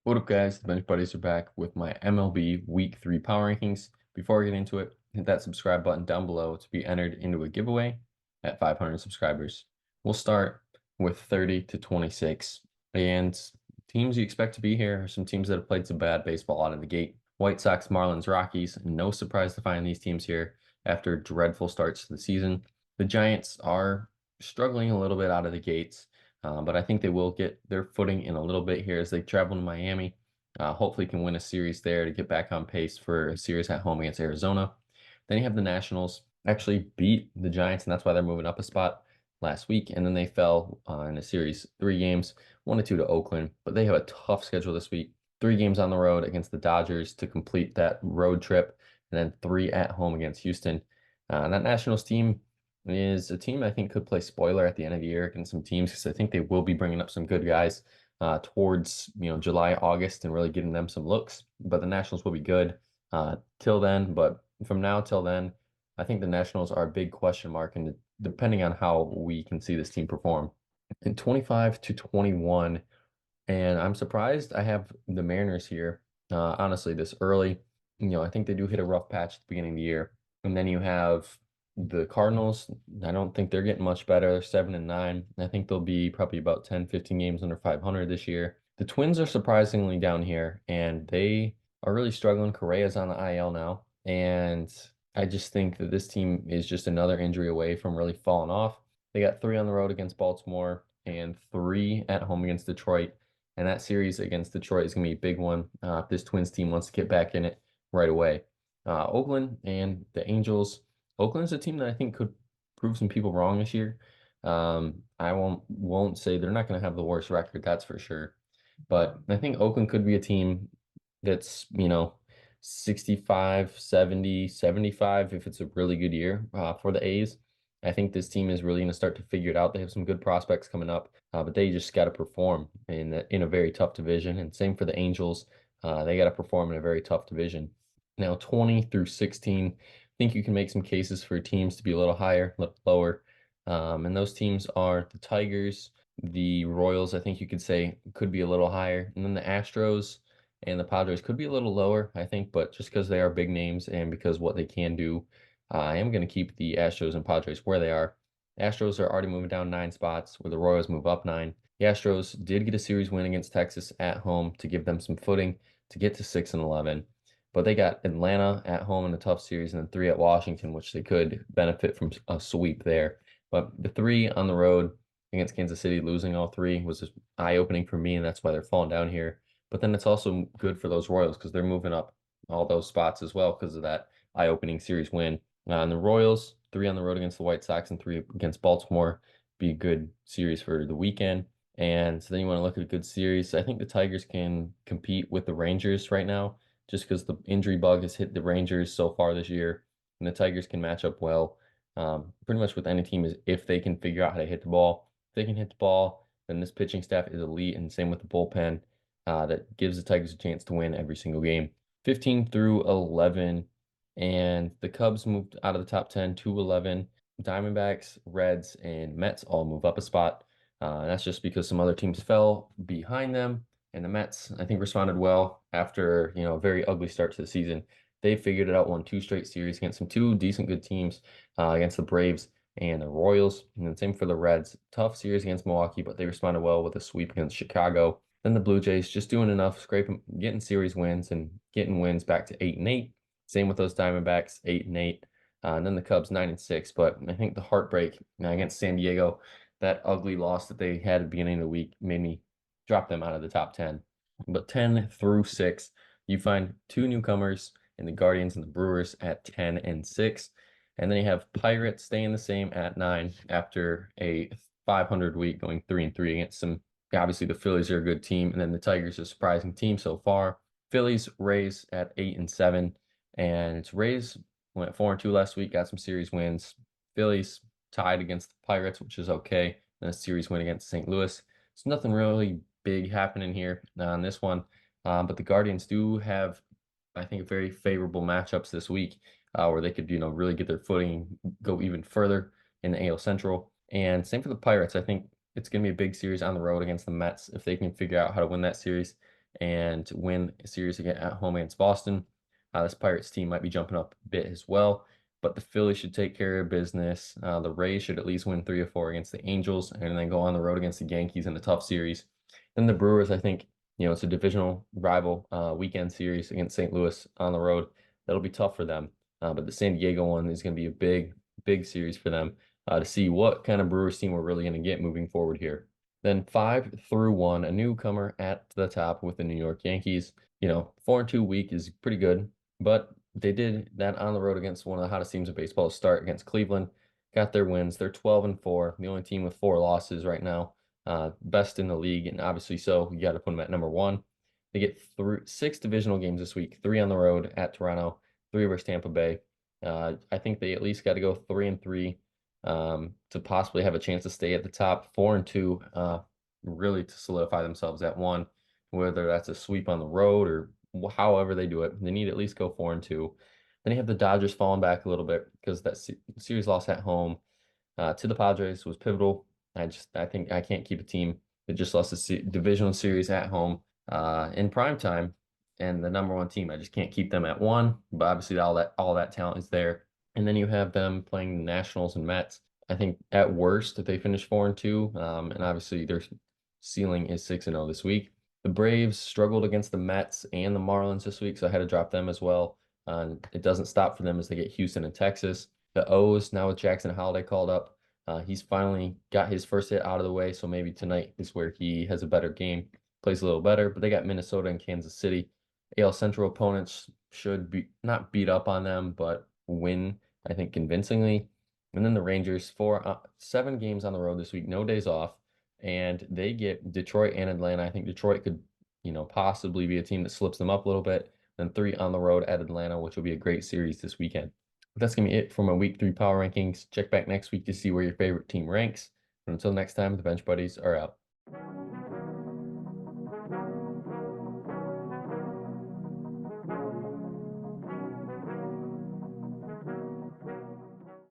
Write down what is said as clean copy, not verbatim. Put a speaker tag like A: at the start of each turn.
A: What up, guys? The Bench Buddies are back with my MLB Week 3 power rankings. Before I get into it, hit that subscribe button down below to be entered into a giveaway at 500 subscribers. We'll start with 30 to 26. And teams you expect to be here are some teams that have played some bad baseball out of the gate. White Sox, Marlins, Rockies. No surprise to find these teams here after dreadful starts to the season. The Giants are struggling a little bit out of the gates. But I think they will get their footing in a little bit here as they travel to Miami. Hopefully can win a series there to get back on pace for a series at home against Arizona. Then you have the Nationals actually beat the Giants, and that's why they're moving up a spot last week. And then they fell in a series, 3 games, 1-2 to Oakland. But they have a tough schedule this week. 3 games on the road against the Dodgers to complete that road trip, and then 3 at home against Houston. That Nationals team is a team I think could play spoiler at the end of the year against some teams because I think they will be bringing up some good guys towards July, August, and really getting them some looks. But the Nationals will be good till then. But from now till then, I think the Nationals are a big question mark, and depending on how we can see this team perform. In 25 to 21, and I'm surprised I have the Mariners here. Honestly, this early, I think they do hit a rough patch at the beginning of the year, and then you have the Cardinals. I don't think they're getting much better. They're 7-9. I think they'll be probably about 10, 15 games under 500 this year. The Twins are surprisingly down here, and they are really struggling. Correa's on the IL now, and I just think that this team is just another injury away from really falling off. They got 3 on the road against Baltimore and 3 at home against Detroit. And that series against Detroit is going to be a big one if this Twins team wants to get back in it right away. Oakland and the Angels. Oakland's a team that I think could prove some people wrong this year. I won't say they're not going to have the worst record, that's for sure. But I think Oakland could be a team that's, 65, 70, 75 if it's a really good year for the A's. I think this team is really going to start to figure it out. They have some good prospects coming up, but they just got to perform in a very tough division. And same for the Angels. They got to perform in a very tough division. Now, 20 through 16, I think you can make some cases for teams to be a little higher, a little lower. And those teams are the Tigers, the Royals, I think you could say could be a little higher. And then the Astros and the Padres could be a little lower, I think, but just because they are big names and because what they can do, I am going to keep the Astros and Padres where they are. Astros are already moving down 9 spots, where the Royals move up 9. The Astros did get a series win against Texas at home to give them some footing to get to 6-11. But they got Atlanta at home in a tough series and then 3 at Washington, which they could benefit from a sweep there. But the 3 on the road against Kansas City, losing all 3 was just eye-opening for me, and that's why they're falling down here. But then it's also good for those Royals because they're moving up all those spots as well because of that eye-opening series win. And the Royals, 3 on the road against the White Sox and 3 against Baltimore, be a good series for the weekend. And so then you want to look at a good series. I think the Tigers can compete with the Rangers right now, just because the injury bug has hit the Rangers so far this year, and the Tigers can match up well, pretty much with any team is if they can figure out how to hit the ball. If they can hit the ball, then this pitching staff is elite, and same with the bullpen. That gives the Tigers a chance to win every single game. 15 through 11. And the Cubs moved out of the top 10 to 11. Diamondbacks, Reds, and Mets all move up a spot. That's just because some other teams fell behind them. And the Mets, I think, responded well after, a very ugly start to the season. They figured it out, won 2 straight series against some 2 decent good teams against the Braves and the Royals. And then same for the Reds. Tough series against Milwaukee, but they responded well with a sweep against Chicago. Then the Blue Jays just doing enough, scraping, getting series wins and getting wins back to 8-8. Same with those Diamondbacks, 8-8. And then the Cubs 9-6. But I think the heartbreak against San Diego, that ugly loss that they had at the beginning of the week, made me drop them out of the top 10. But 10 through 6, you find 2 newcomers in the Guardians and the Brewers at 10 and 6. And then you have Pirates staying the same at 9 after a 500 week, going 3-3 against some. Obviously, the Phillies are a good team, and then the Tigers are a surprising team so far. Phillies, Rays at 8 and 7. And it's Rays went 4-2 last week, got some series wins. Phillies tied against the Pirates, which is okay. Then a series win against St. Louis. It's nothing really big happening here on this one. But the Guardians do have, I think, very favorable matchups this week where they could, really get their footing, go even further in the AL Central. And same for the Pirates. I think it's going to be a big series on the road against the Mets. If they can figure out how to win that series, and win a series again at home against Boston. This Pirates team might be jumping up a bit as well, but the Phillies should take care of business. The Rays should at least win 3 or 4 against the Angels, and then go on the road against the Yankees in a tough series. Then the Brewers, I think, it's a divisional rival weekend series against St. Louis on the road. That'll be tough for them. But the San Diego one is going to be a big, big series for them to see what kind of Brewers team we're really going to get moving forward here. Then 5-1, a newcomer at the top with the New York Yankees. 4-2 week is pretty good, but they did that on the road against one of the hottest teams in baseball to start against Cleveland. Got their wins. They're 12-4, the only team with 4 losses right now. Best in the league, and obviously so you got to put them at number one. They get through 6 divisional games this week, 3 on the road at Toronto, 3 versus Tampa Bay. I think they at least got to go 3-3 to possibly have a chance to stay at the top. 4-2, really to solidify themselves at one, whether that's a sweep on the road or however they do it. They need to at least go 4-2. Then you have the Dodgers falling back a little bit because that series loss at home to the Padres was pivotal. I think I can't keep a team that just lost a divisional series at home in prime time and the number one team. I just can't keep them at one. But obviously all that talent is there. And then you have them playing the Nationals and Mets. I think at worst they finish 4-2, and obviously their ceiling is 6-0 this week. The Braves struggled against the Mets and the Marlins this week, so I had to drop them as well. It doesn't stop for them as they get Houston and Texas. The O's now with Jackson Holiday called up. He's finally got his first hit out of the way, so maybe tonight is where he has a better game, plays a little better. But they got Minnesota and Kansas City. AL Central opponents should be not beat up on them, but win, I think, convincingly. And then the Rangers, 7 games on the road this week, no days off, and they get Detroit and Atlanta. I think Detroit could, possibly be a team that slips them up a little bit. Then 3 on the road at Atlanta, which will be a great series this weekend. That's going to be it for my week 3 power rankings. Check back next week to see where your favorite team ranks. And until next time, the Bench Buddies are out.